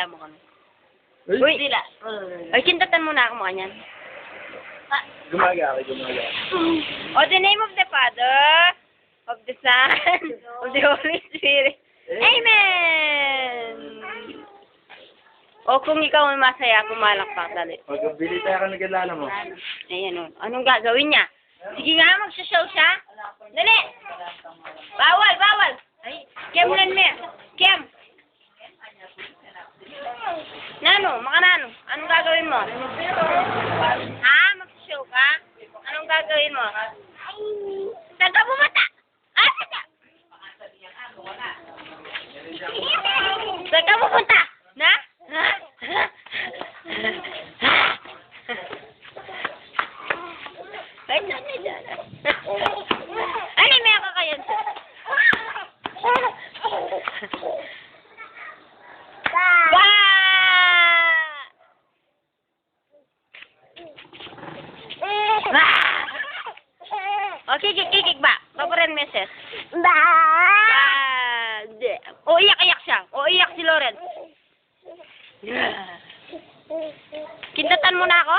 mo kami. Uy, sila. Ay, kintatan mo na ako mga yan. Gumaga. O, the name of the Father, of the Son, of the Holy Spirit. Amen! O, kung ikaw ay masaya, pumalakpak, dali. Magbili tayo ka nag-alala mo. Ayan o. Anong gagawin niya? Sige nga, magsashow siya. Dali! Bawal! Ay, Kem lang niya. Kem! Nano, makanano. Anong gagawin mo? Ha? Magsashow ka? Anong gagawin mo? Saan ka bumata? Saan ka? Saan ka pupunta? Na? Ay, ano may ako kayo? Ba! Okay, kikik ba? Paparan meses. Ba! O, iyak siya. O, iyak si Lawrence. Kintatan mo na ako?